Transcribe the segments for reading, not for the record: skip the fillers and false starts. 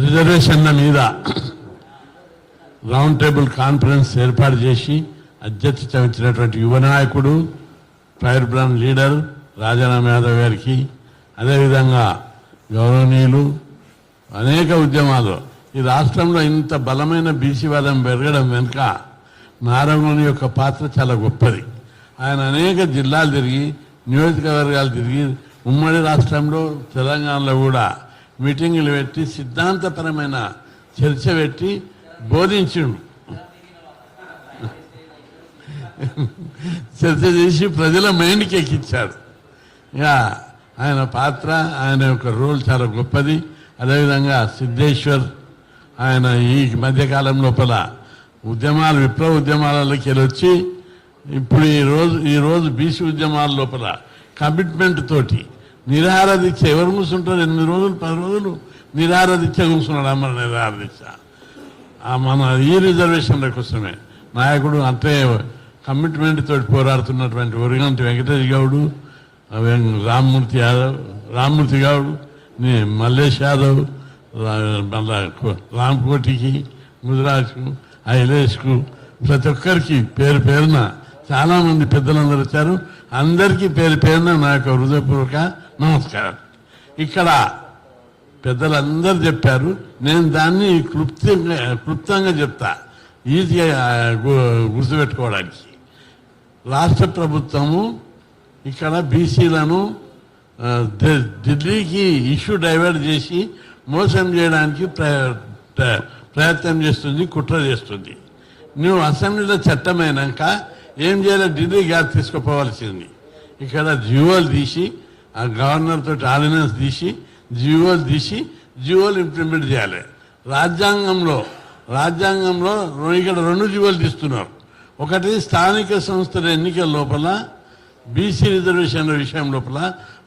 రిజర్వేషన్ల మీద round table conference ఏర్పాటు చేసి అధ్యక్షత వహించినటువంటి యువ నాయకుడు fire brand leader Rajaram Yadav గారికి, అదేవిధంగా గౌరవనీయులు అనేక ఉద్యమాలు ఈ రాష్ట్రంలో ఇంత బలమైన బీసీవాదం పెరగడం వెనుక నారాయణుని యొక్క పాత్ర చాలా గొప్పది. ఆయన అనేక జిల్లాలు తిరిగి నియోజకవర్గాలు తిరిగి ఉమ్మడి రాష్ట్రంలో తెలంగాణలో కూడా మీటింగులు పెట్టి సిద్ధాంతపరమైన చర్చ పెట్టి బోధించిండు. చర్చ చేసి ప్రజల మైండ్కి ఎక్కించాడు. ఇక ఆయన పాత్ర, ఆయన యొక్క రోల్ చాలా గొప్పది. అదేవిధంగా సిద్ధేశ్వర్ ఆయన ఈ మధ్యకాలం లోపల ఉద్యమాలు విప్లవ ఉద్యమాలకి వచ్చి ఇప్పుడు ఈరోజు బీసీ ఉద్యమాల లోపల కమిట్మెంట్ తోటి నిరాహార దీక్ష ఎవరు కూర్చుంటారు? 8 రోజులు 10 రోజులు నిరాహార దీక్ష కూర్చున్నాడు. అమ్మ నిరాహార దీక్ష మన ఈ రిజర్వేషన్ల కోసమే నాయకుడు అంటే కమిట్మెంట్ తోటి పోరాడుతున్నటువంటి ఒరిగంటి వెంకటేష్ గౌడు, రామ్మూర్తి గౌడ్, మల్లేష్ యాదవ్, రామ్కోటికి, ముదిరాజ్కు, ఐలేష్కు, ప్రతి ఒక్కరికి పేరు పేరున చాలామంది పెద్దలందరూ వచ్చారు. అందరికీ పేరు పేరున నా యొక్క హృదయపూర్వక నమస్కారం. ఇక్కడ పెద్దలందరూ చెప్పారు, నేను దాన్ని క్లుప్తంగా చెప్తా ఈజీగా గుర్తుపెట్టుకోవడానికి. రాష్ట్ర ప్రభుత్వము ఇక్కడ బీసీలను ఢిల్లీకి ఇష్యూ డైవర్ట్ చేసి మోసం చేయడానికి ప్రయత్నం చేస్తుంది, కుట్ర చేస్తుంది. నువ్వు అసెంబ్లీలో చట్టమైనాక ఏం చేయాలి? ఢిల్లీ గ్యాస్ తీసుకుపోవాల్సింది. ఇక్కడ జీవోలు తీసి ఆ గవర్నర్ తోటి ఆర్డినెన్స్ తీసి జీవోలు ఇంప్లిమెంట్ చేయాలి. రాజ్యాంగంలో ఇక్కడ 2 జీవోలు తీస్తున్నారు. ఒకటి స్థానిక సంస్థల ఎన్నికల లోపల బీసీ రిజర్వేషన్ల విషయం లోపల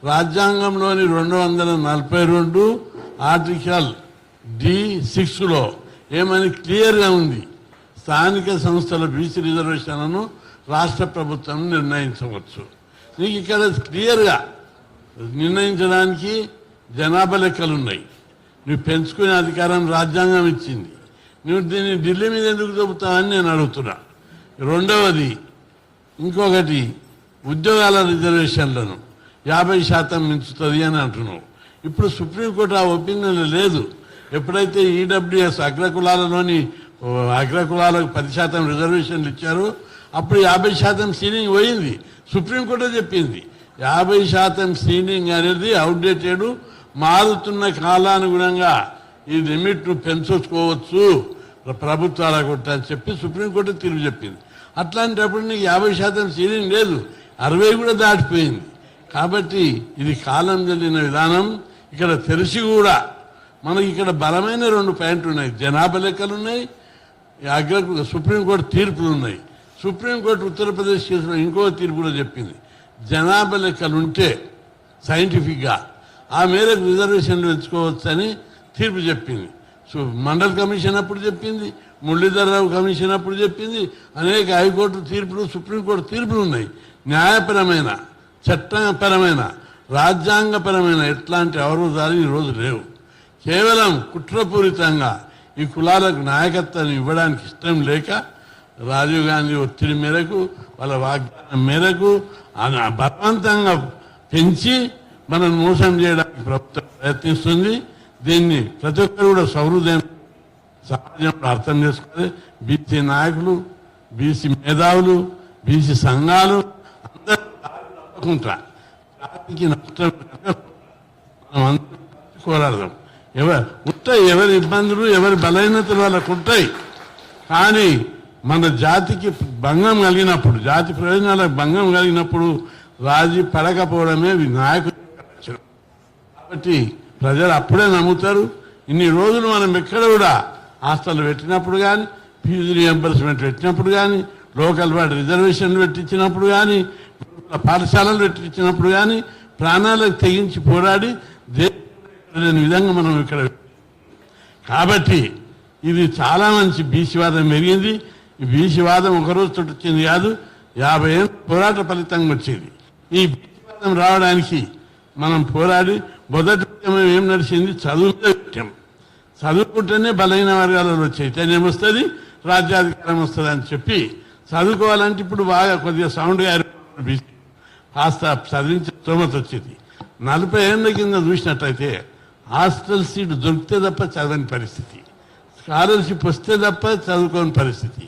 రాజ్యాంగంలోని 242 ఆర్టికల్ D6లో ఏమని క్లియర్గా ఉంది, స్థానిక సంస్థల బీసీ రిజర్వేషన్లను రాష్ట్ర ప్రభుత్వం నిర్ణయించవచ్చు. నీకు ఇక్కడ క్లియర్గా నిర్ణయించడానికి జనాభా లెక్కలు ఉన్నాయి. నువ్వు పెంచుకునే అధికారం రాజ్యాంగం ఇచ్చింది. నువ్వు దీన్ని ఢిల్లీ మీద ఎందుకు చెబుతావని నేను అడుగుతున్నా. రెండవది ఇంకొకటి, ఉద్యోగాల రిజర్వేషన్లను 50% మించుతుంది అని అంటున్నావు. ఇప్పుడు సుప్రీంకోర్టు ఆ ఒపీనియన్ లేదు. ఎప్పుడైతే ఈడబ్ల్యూఎస్ అగ్రకులాలకు 10% రిజర్వేషన్లు ఇచ్చారో అప్పుడు 50% సీలింగ్ పోయింది. సుప్రీంకోర్టు చెప్పింది 50% సీలింగ్ అనేది అవుట్డేటెడ్, మారుతున్న కాలానుగుణంగా ఈ లిమిట్ పెంచుకోవచ్చు ప్రభుత్వాలకు అని చెప్పి సుప్రీంకోర్టు తీర్పు చెప్పింది. అట్లాంటప్పుడు నీకు 50% సీలింగ్ లేదు, 60 కూడా దాటిపోయింది. కాబట్టి ఇది కాలం చెల్లిన విధానం. ఇక్కడ తెలిసి కూడా మనకి ఇక్కడ బలమైన 2 పాయింట్లు ఉన్నాయి. జనాభా లెక్కలు ఉన్నాయి, సుప్రీంకోర్టు తీర్పులు ఉన్నాయి. సుప్రీంకోర్టు ఉత్తరప్రదేశ్ కేసులో ఇంకో తీర్పు కూడా చెప్పింది, జనాభా లెక్కలు ఉంటే సైంటిఫిక్గా ఆ మేరకు రిజర్వేషన్లు పెంచుకోవచ్చని తీర్పు చెప్పింది. మండల్ కమిషన్ అప్పుడు చెప్పింది, మురళీధరరావు కమిషన్ అప్పుడు చెప్పింది, అనేక హైకోర్టు తీర్పులు, సుప్రీంకోర్టు తీర్పులు ఉన్నాయి. న్యాయపరమైన, చట్టపరమైన, రాజ్యాంగపరమైన ఎట్లాంటి అవరోధాలు ఈరోజు లేవు. కేవలం కుట్రపూరితంగా ఈ కులాలకు నాయకత్వాన్ని ఇవ్వడానికి ఇష్టం లేక రాజీవ్ గాంధీ ఒత్తిడి మేరకు, వాళ్ళ వాగ్దానం మేరకు బలవంతంగా పెంచి మనం మోసం చేయడానికి ప్రభుత్వం ప్రయత్నిస్తుంది. దీన్ని ప్రతి ఒక్కరు కూడా సహృదయం సమాజంలో అర్థం చేసుకోవాలి. బీసీ నాయకులు, బీసీ మేధావులు, బీసీ సంఘాలు అందరూ తప్పకుండా జాతికి నష్టం మనం అందరూ కోరాడదాం. ఎవరి ఇబ్బందులు, ఎవరి బలహీనతలు వాళ్ళకు ఉంటాయి. కానీ మన జాతికి భంగం కలిగినప్పుడు, జాతి ప్రయోజనాలకు భంగం కలిగినప్పుడు రాజీ పడకపోవడమే నాయకులు. కాబట్టి ప్రజలు అప్పుడే నమ్ముతారు. ఇన్ని రోజులు మనం ఎక్కడ కూడా హాస్టల్ పెట్టినప్పుడు కానీ, ఫీజు రియంబర్స్మెంట్ పెట్టినప్పుడు కానీ, లోకల్ వాడి రిజర్వేషన్లు పెట్టించినప్పుడు కానీ, పాఠశాలలు పెట్టించినప్పుడు కానీ ప్రాణాలకు తెగించి పోరాడి లేని విధంగా మనం ఇక్కడ. కాబట్టి ఇది చాలా మంచి బీసీవాదం పెరిగింది. ఈ బీసీవాదం ఒకరోజుతో వచ్చింది కాదు, 50 ఏళ్ళ పోరాట ఫలితంగా వచ్చేది. ఈ బీసీవాదం రావడానికి మనం పోరాడి మొదటి ఉద్యమం ఏం నడిచింది? చదువు మీద పెట్టాం. చదువుకుంటేనే బలహీన వర్గాలలో చైతన్యం వస్తుంది, రాజ్యాధికారం వస్తుంది అని చెప్పి చదువుకోవాలంటే ఇప్పుడు బాగా కొద్దిగా సౌండ్గా కాస్త చదివించే స్తోమత వచ్చింది. 40 ఏళ్ళ కింద చూసినట్లయితే హాస్టల్ సీట్ దొరికితే తప్ప చదవని పరిస్థితి, స్కాలర్షిప్ వస్తే తప్ప చదువుకోని పరిస్థితి,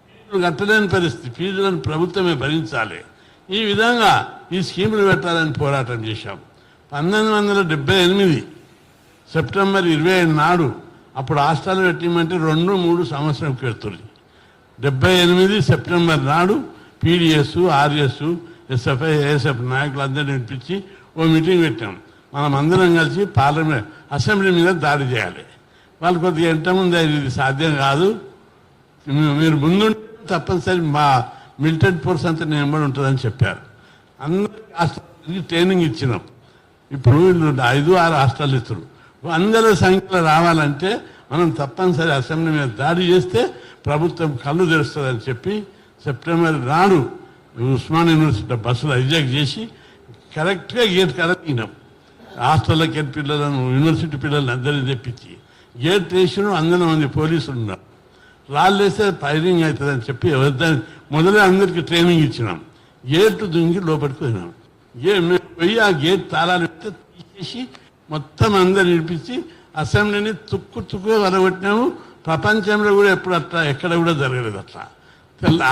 ఫీజులు కట్టలేని పరిస్థితి, ఫీజులను ప్రభుత్వమే భరించాలి. ఈ విధంగా ఈ స్కీములు పెట్టాలని పోరాటం చేశాం. 1978 సెప్టెంబర్ 25 నాడు అప్పుడు హాస్టల్ పెట్టిమంటే 2-3 సంవత్సరం పెడుతుంది. 78 సెప్టెంబర్ నాడు పీడిఎస్, ఆర్ఎస్, ఎస్ఎఫ్ఐ, ఏఎస్ఎఫ్ నాయకులందరినీ వినిపించి ఓ మీటింగ్ పెట్టాం. మనం అందరం కలిసి పార్లమెంట్ అసెంబ్లీ మీద దాడి చేయాలి. వాళ్ళు కొద్దిగా ఎంతమంది ఇది సాధ్యం కాదు, మీరు ముందుంటే తప్పనిసరి మా మిలిటెంట్ ఫోర్స్ అంతా నిలబడి ఉంటుందని చెప్పారు. అందరికీ హాస్టల్ ట్రైనింగ్ ఇచ్చినాం. ఇప్పుడు వీళ్ళు 5-6 హాస్టల్ ఇస్తారు. అందరి సంఖ్యలో రావాలంటే మనం తప్పనిసరి అసెంబ్లీ మీద దాడి చేస్తే ప్రభుత్వం కళ్ళు తెరుస్తుందని చెప్పి సెప్టెంబర్ నాడు ఉస్మాన్ యూనివర్సిటీ బస్సులు హైజాక్ చేసి కరెక్ట్గా గేట్ కరెక్టినాం. హాస్టల్లోకి పిల్లలను, యూనివర్సిటీ పిల్లలను అందరినీ తెప్పించి గేట్ వేసిన 100 మంది పోలీసులు ఉన్నారు. రాళ్ళు వేస్తే ఫైరింగ్ అవుతుందని చెప్పి మొదలే అందరికీ ట్రైనింగ్ ఇచ్చినాం. గేట్ దుంగి లోపలికి పోయినాం. మేము పోయి ఆ గేట్ తాళాలు పెడితే తీసేసి మొత్తం అందరు నిడిపించి అసెంబ్లీని తుక్కు వరగొట్టినాము. ప్రపంచంలో కూడా ఎప్పుడు అట్లా ఎక్కడ కూడా జరగలేదు అట్లా.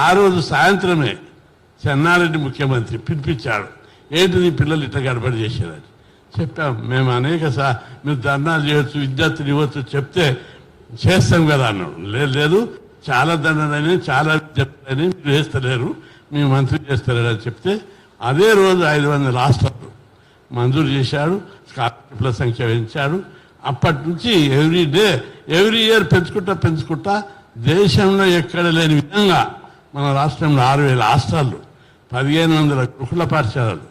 ఆ రోజు సాయంత్రమే చెన్నారెడ్డి ముఖ్యమంత్రి పిలిపించాడు. ఏంటిది పిల్లలు ఇట్లా గడబడి చేసేదని చెప్పాం. మేము అనేక మీరు ధర్నాలు చేయొచ్చు, విద్యార్థులు ఇవ్వచ్చు చెప్తే చేస్తాం కదా అన్నాడు. లేదు చాలా దండలని, చాలా విద్యార్థులని మీరు వేస్తలేరు, మీ మంత్రి చేస్తలేరు అని చెప్తే అదే రోజు 500 హాస్టల్ మంజూరు చేశాడు. స్కాలర్షిప్ల సంఖ్య పెంచాడు. అప్పటి నుంచి ఎవ్రీ ఇయర్ పెంచుకుంటా దేశంలో ఎక్కడ లేని విధంగా మన రాష్ట్రంలో 6000 హాస్టళ్ళు, 1500 గురుకుల పాఠశాలలు,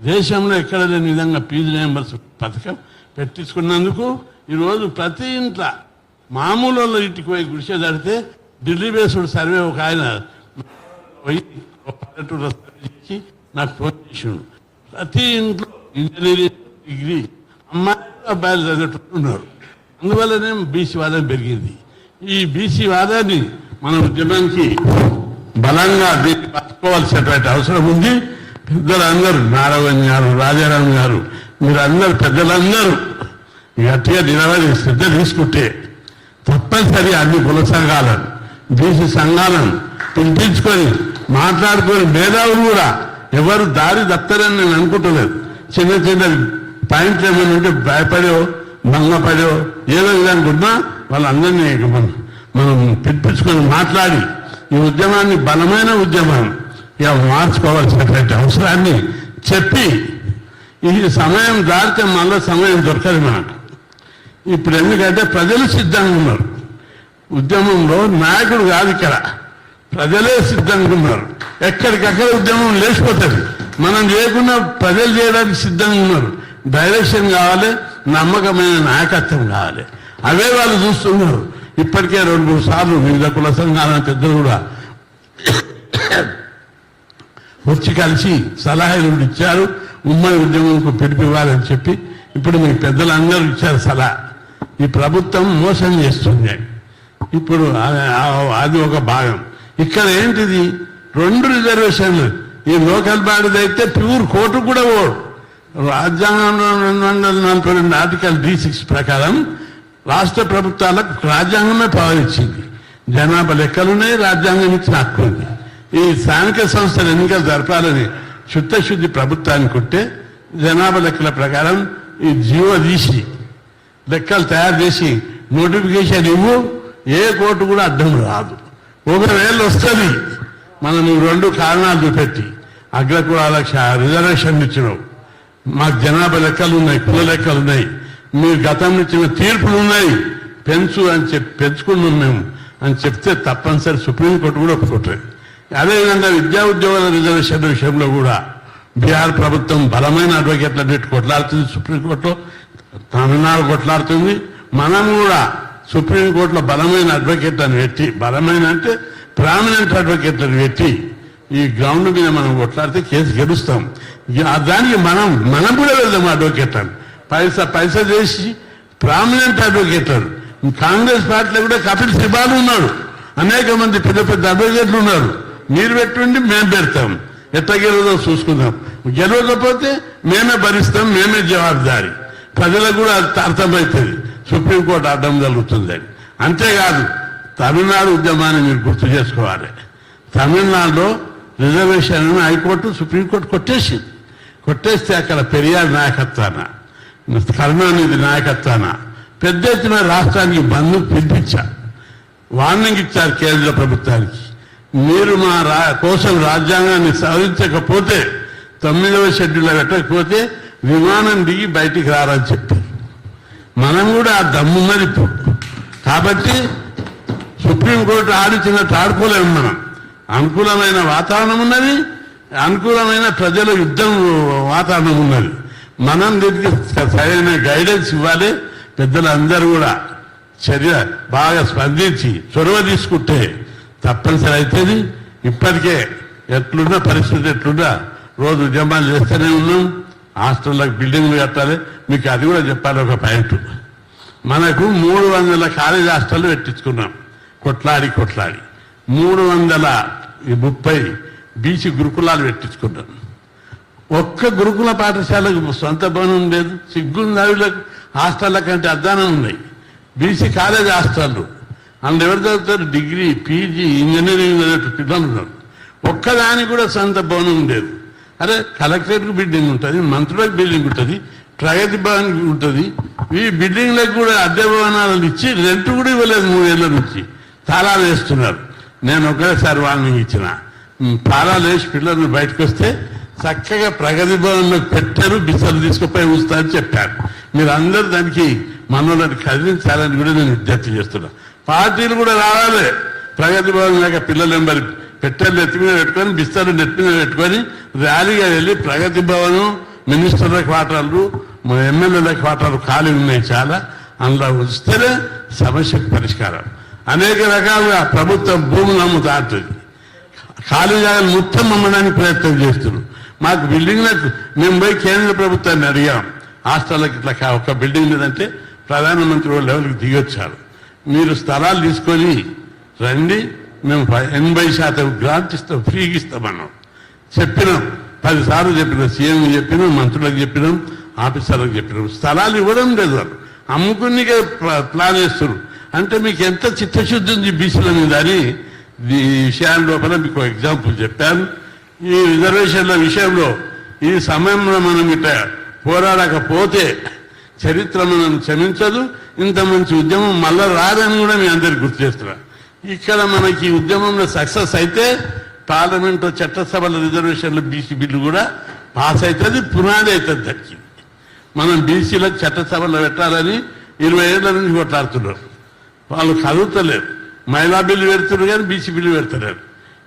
దేశంలో ఎక్కడ లేని విధంగా ఫీజు రియంబర్స్ పథకం పెట్టించుకున్నందుకు ఈరోజు ప్రతి ఇంట్లో మామూలు ఇంటికి పోయి గుడిసె దాడితే ఢిల్లీ బేస్డ్ సర్వే ఒక ఆయన పోయి పల్లెటూరు సర్వే చేసి నాకు ఫోన్ చేసిండు. ప్రతి ఇంట్లో ఇంజనీరింగ్ డిగ్రీ అమ్మాయిలు అబ్బాయిలు చదివేటట్టున్నారు. అందువల్లనే బీసీ వాదం పెరిగింది. ఈ బీసీ వాదాన్ని మన ఉద్యమానికి బలంగా దీన్ని పట్టుకోవాల్సినటువంటి అవసరం ఉంది. పెద్దలందరూ నారాయణ గారు, రాజారాం గారు, మీరందరూ పెద్దలందరూ గట్టిగా నిలబడి శ్రద్ధ తీసుకుంటే తప్పనిసరి అన్ని కుల సంఘాలను, బీసీ సంఘాలను పిలిపించుకొని మాట్లాడుకొని మేధావులు కూడా ఎవరు దారి తప్పారని నేను అనుకుంటలేదు. చిన్న పాయింట్లు ఏమైనా ఉంటే భయపడో భంగపడో ఏదో విధానికి ఉన్నా వాళ్ళందరినీ మనం పిలిపించుకొని మాట్లాడి ఈ ఉద్యమాన్ని బలమైన ఉద్యమాన్ని ఇక మార్చుకోవాల్సినటువంటి అవసరాన్ని చెప్పి ఈ సమయం దాటితే మళ్ళీ సమయం దొరకదు మనకు. ఇప్పుడు ఎందుకంటే ప్రజలు సిద్ధంగా ఉన్నారు. ఉద్యమంలో నాయకుడు కాదు, ఇక్కడ ప్రజలే సిద్ధంగా ఉన్నారు. ఎక్కడికక్కడ ఉద్యమం లేచిపోతుంది. మనం చేయకుండా ప్రజలు చేయడానికి సిద్ధంగా ఉన్నారు. డైరెక్షన్ కావాలి, నమ్మకమైన నాయకత్వం కావాలి. అవే వాళ్ళు చూస్తున్నారు. ఇప్పటికే 2-3 సార్లు వివిధ కుల సంఘాల పెద్దలు కూడా వచ్చి కలిసి సలహాలు ఇచ్చారు. ఉమ్మడి ఉద్యమంకు పిలిపివ్వాలని చెప్పి ఇప్పుడు మీ పెద్దలందరూ ఇచ్చారు సలహా. ఈ ప్రభుత్వం మోసం చేస్తుంది. ఇప్పుడు అది ఒక భాగం. ఇక్కడ ఏంటిది 2 రిజర్వేషన్లు. ఈ లోకల్ బాడీది అయితే ప్యూర్ కోర్టు కూడా ఓడు. రాజ్యాంగంలో 242 ఆర్టికల్ D6 ప్రకారం రాష్ట్ర ప్రభుత్వాలకు రాజ్యాంగమే పవర్ ఇచ్చింది. జనాభా లెక్కలున్నాయి, రాజ్యాంగం ఇచ్చిన హక్కు ఉంది. ఈ స్థానిక సంస్థల ఎన్నికలు జరపాలని చిత్తశుద్ధి ప్రభుత్వానికి ఉంటే జనాభా లెక్కల ప్రకారం ఈ జీవో తీసి లెక్కలు తయారు చేసి నోటిఫికేషన్ ఇవ్వు, ఏ కోర్టు కూడా అడ్డం రాదు. ఒకవేళ వస్తుంది మనం 2 కారణాలు చూపెట్టి అగ్రకులాలకు రిజర్వేషన్ ఇచ్చినావు, మాకు జనాభా లెక్కలు ఉన్నాయి, కుల లెక్కలు ఉన్నాయి, మీరు గతంలో ఇచ్చిన తీర్పులు ఉన్నాయి, పెంచు అని పెంచుకున్నాం మేము అని చెప్తే తప్పనిసరి సుప్రీంకోర్టు కూడా ఒప్పుకుంటుంది. అదేవిధంగా విద్యా ఉద్యోగాల రిజర్వేషన్ విషయంలో కూడా బీహార్ ప్రభుత్వం బలమైన అడ్వకేట్ల పెట్టి కొట్లాడుతుంది. సుప్రీంకోర్టులో తమిళనాడు కొట్లాడుతుంది. మనం కూడా సుప్రీంకోర్టులో బలమైన అడ్వకేట్లను పెట్టి, బలమైన అంటే ప్రామినెంట్ అడ్వకేట్లను పెట్టి ఈ గ్రౌండ్ మీద మనం కొట్లాడితే కేసు గెలుస్తాం. దానికి మనం కూడా వెళ్దాం అడ్వకేట్లను పైసా చేసి ప్రామినెంట్ అడ్వకేట్లను కాంగ్రెస్ పార్టీలో కూడా కపిల్ సిబాల్ ఉన్నాడు, అనేక మంది పెద్ద పెద్ద అడ్వకేట్లు ఉన్నారు. మీరు పెట్టుండి మేము పెడతాం, ఎట్లా గెలవదో చూసుకుందాం. గెలవకపోతే మేమే భరిస్తాం, మేమే జవాబుదారి. ప్రజలకు కూడా అర్థమవుతుంది సుప్రీంకోర్టు అడ్డం జరుగుతుందని. అంతేకాదు తమిళనాడు ఉద్యమాన్ని మీరు గుర్తు చేసుకోవాలి. తమిళనాడులో రిజర్వేషన్ హైకోర్టు సుప్రీంకోర్టు కొట్టేస్తే అక్కడ పెరియార్ నాయకత్వాన, కరుణానిధి నాయకత్వాన పెద్ద ఎత్తున రాష్ట్రానికి బంధు పిలిపించారు, వార్నింగ్ ఇచ్చారు కేంద్ర ప్రభుత్వానికి. మీరు మా కోసం రాజ్యాంగాన్ని సాధించకపోతే 9వ షెడ్యూల్లో పెట్టకపోతే విమానం దిగి బయటికి రారని చెప్పారు. మనం కూడా ఆ దమ్మున్నది ఇప్పుడు. కాబట్టి సుప్రీంకోర్టు ఆడిచినట్టు ఆడుకోలేము మనం. అనుకూలమైన వాతావరణం ఉన్నది, అనుకూలమైన ప్రజల యుద్ధం వాతావరణం ఉన్నది. మనం దీనికి సరైన గైడెన్స్ ఇవ్వాలి. పెద్దలందరూ కూడా చర్య బాగా స్పందించి చొరవ తీసుకుంటే తప్పనిసరి అవుతుంది. ఇప్పటికే ఎట్లున్నా పరిస్థితి ఎట్లున్నా రోజు ఉద్యమాలు చేస్తూనే ఉన్నాం. హాస్టళ్ళకు బిల్డింగ్లు కట్టాలి. మీకు అది కూడా చెప్పాలి ఒక పాయింట్. మనకు 300 కాలేజ్ హాస్టళ్ళు పెట్టించుకున్నాం కొట్లాడి 330 బీసీ గురుకులాలు పెట్టించుకున్నాం. ఒక్క గురుకుల పాఠశాలకు సొంత భవనం లేదు. సిగ్గుందావిలకు హాస్టళ్ళ కంటే అద్దానం ఉన్నాయి. బీసీ కాలేజ్ హాస్టళ్ళు అందులో ఎవరు చదువుతారు? డిగ్రీ, పీజీ, ఇంజనీరింగ్ చదివే పిల్లలు ఉన్నారు. ఒక్కదానికి కూడా సొంత భవనం లేదు. అరే కలెక్టరేట్కి బిల్డింగ్ ఉంటుంది, మంత్రులకు బిల్డింగ్ ఉంటుంది, ప్రగతి భవన్కి ఉంటుంది. ఈ బిల్డింగ్లకు కూడా అద్దె భవనాలను ఇచ్చి రెంట్ కూడా ఇవ్వలేదు. 3 ఏళ్ల నుంచి తాళాలు వేస్తున్నారు. నేను ఒకేసారి వార్నింగ్ ఇచ్చిన, తాళాలు వేసి పిల్లల్ని బయటకు వస్తే చక్కగా ప్రగతి భవన్లో పెట్టారు, బిస్సలు తీసుకుపోయి ఉంచుతా అని చెప్పారు. మీరు అందరూ దానికి మనోళ్ళని కదిలించాలని కూడా నేను విజ్ఞప్తి చేస్తున్నా. పార్టీలు కూడా రావాలి. ప్రగతి భవన్ లేక పిల్లలు ఎంబరి పెట్టెలు ఎత్తి మీద పెట్టుకొని బిస్తలు నెత్తి మీద పెట్టుకొని ర్యాలీగా వెళ్ళి ప్రగతి భవనం, మినిస్టర్ల క్వార్టర్లు, ఎమ్మెల్యేల క్వార్టర్లు ఖాళీ ఉన్నాయి చాలా, అందులో వస్తేనే సమస్యకు పరిష్కారం. అనేక రకాలుగా ప్రభుత్వం భూములు అమ్ముతా ఉంటుంది. ఖాళీ జాగాలు మొత్తం అమ్మడానికి ప్రయత్నం చేస్తున్నారు. మాకు బిల్డింగ్లకు మేము పోయి కేంద్ర ప్రభుత్వాన్ని అడిగాం, హాస్టళ్ళకి ఇట్లా ఒక బిల్డింగ్ లేదంటే ప్రధానమంత్రి లెవెల్కి దిగొచ్చారు. మీరు స్థలాలు తీసుకొని రండి, మేము 80% గ్రాంట్ ఇస్తాం, ఫ్రీగా ఇస్తామన్నాం. చెప్పినాం, 10 సార్లు చెప్పినాం, సీఎం చెప్పినాం, మంత్రులకు చెప్పినాం, ఆఫీసర్లకు చెప్పినాం. స్థలాలు ఇవ్వడం లేదు, వాళ్ళు అమ్ముకునికే ప్లాన్ చేస్తున్నారు. అంటే మీకు ఎంత చిత్తశుద్ధి ఉంది బీసీల మీద అని ఈ విషయాల లోపల మీకు ఎగ్జాంపుల్ చెప్పాను. ఈ రిజర్వేషన్ల విషయంలో ఈ సమయంలో మనం ఇట్లా పోరాడకపోతే చరిత్ర మనం క్షమించదు. ఇంత మంచి ఉద్యమం మళ్ళా రాదని కూడా మీ అందరికి గుర్తు చేస్తున్నా. ఇక్కడ మనకి ఈ ఉద్యమంలో సక్సెస్ అయితే పార్లమెంట్లో చట్టసభల రిజర్వేషన్ల బీసీ బిల్లు కూడా పాస్ అవుతుంది, పునాది అవుతుంది దానికి. మనం బీసీలకు చట్టసభలో పెట్టాలని 20 ఏళ్ల నుంచి కొట్లాడుతున్నారు. వాళ్ళు కదులుతలేరు. మహిళా బిల్లు పెడుతున్నారు కానీ బీసీ బిల్లు పెడతలేరు.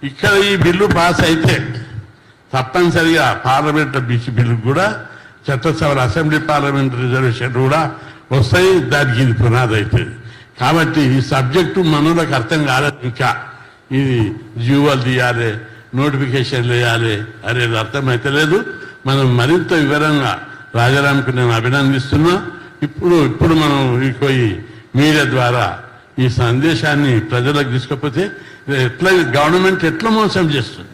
ఇక్కడ ఈ బిల్లు పాస్ అయితే తప్పనిసరిగా పార్లమెంట్లో బీసీ బిల్లు కూడా చట్టసభల అసెంబ్లీ పార్లమెంట్ రిజర్వేషన్ కూడా వస్తాయి. దానికి ఇది పునాది అవుతుంది. కాబట్టి ఈ సబ్జెక్టు మనోళ్ళకి అర్థం కాలేదు. ఇంకా ఇది జీవోలు తీయాలి, నోటిఫికేషన్లు వేయాలి అనేది అర్థమైతలేదు. మనం మరింత వివరంగా రాజారాంకు నేను అభినందిస్తున్నా. ఇప్పుడు మనం ఈ మీడియా ద్వారా ఈ సందేశాన్ని ప్రజలకు తీసుకపోతే ఎట్లా గవర్నమెంట్ ఎట్లా మోసం చేస్తుంది,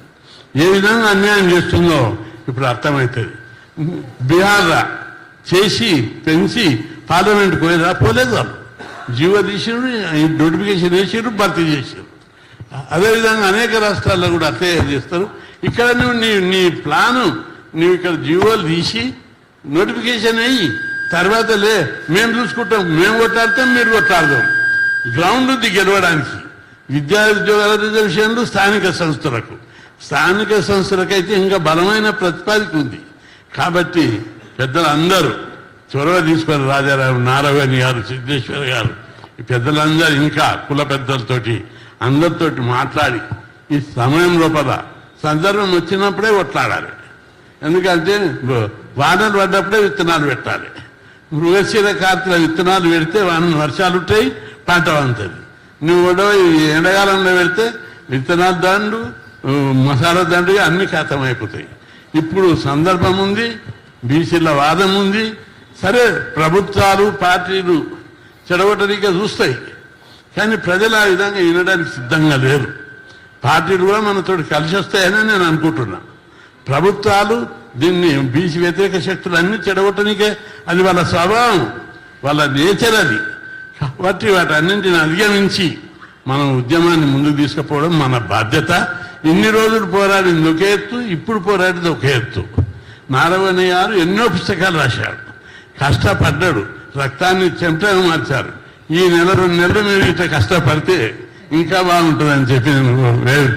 ఏ విధంగా అన్యాయం చేస్తుందో ఇప్పుడు అర్థమవుతుంది. బీహార్లో చేసి పెంచి పార్లమెంట్కి పోలేదు వాళ్ళు. జీవో తీసిరు, నోటిఫికేషన్ వేసారు, భర్తీ చేశారు. అదేవిధంగా అనేక రాష్ట్రాల్లో కూడా అట్లే చేస్తారు. ఇక్కడ నువ్వు నీ ప్లాను నువ్వు ఇక్కడ జీవోలు తీసి నోటిఫికేషన్ అయ్యి తర్వాత మేము చూసుకుంటాం, మేము కొట్లాడతాం, మీరు కొట్లాడదాం. గ్రౌండ్ ఉంది గెలవడానికి. విద్యా ఉద్యోగాల రిజర్వేషన్లు స్థానిక సంస్థలకైతే ఇంకా బలమైన ప్రతిపాదిక ఉంది. కాబట్టి పెద్దలు అందరూ చొరవ తీసుకొని రాజారావు, నారాయణ గారు, సిద్ధేశ్వర్ గారు, ఈ పెద్దలందరూ ఇంకా కుల పెద్దలతోటి అందరితోటి మాట్లాడి ఈ సమయం లోపల సందర్భం వచ్చినప్పుడే కొట్లాడాలి. ఎందుకంటే వానలు పడ్డప్పుడే విత్తనాలు పెట్టాలి. మృగశిర కార్తీల విత్తనాలు పెడితే వర్షాలు ఉంటాయి, పంట వంతుంది. నువ్వు ఎండాకాలంలో పెడితే విత్తనాలు దండు, మసాలా దండుగా అన్ని ఖాతమైపోతాయి. ఇప్పుడు సందర్భం ఉంది, బీసీల వాదం ఉంది. సరే ప్రభుత్వాలు పార్టీలు చెడగొట్టడానికే చూస్తాయి. కానీ ప్రజలు ఆ విధంగా వినడానికి సిద్ధంగా లేరు. పార్టీలు కూడా మనతో కలిసి వస్తాయని నేను అనుకుంటున్నా. ప్రభుత్వాలు దీన్ని బీసీ వ్యతిరేక శక్తులు అన్ని చెడగొట్టడానికే, అది వాళ్ళ స్వభావం, వాళ్ళ నేచర్ అది. కాబట్టి వాటన్నింటిని అధిగమించి మనం ఉద్యమాన్ని ముందుకు తీసుకుపోవడం మన బాధ్యత. ఇన్ని రోజులు పోరాడింది ఒకే ఎత్తు, ఇప్పుడు పోరాడింది ఒకే ఎత్తు. నారాయణ గారు ఎన్నో పుస్తకాలు రాశాడు, కష్టపడ్డాడు, రక్తాన్ని చెమటగా మార్చారు. ఈ నెల 2 నెలలు మీరు ఇట్లా కష్టపడితే ఇంకా బాగుంటుందని చెప్పి నేను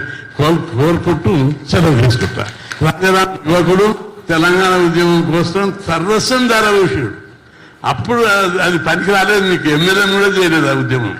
కోరుకుంటూ సెలవు తీసుకుంటా. రాజారాం యువకుడు తెలంగాణ ఉద్యమం కోసం సర్వస్వం ధారభూషుడు. అప్పుడు అది పనికి రాలేదు, మీకు ఎమ్మెల్యే కూడా చేయలేదు ఆ ఉద్యమం.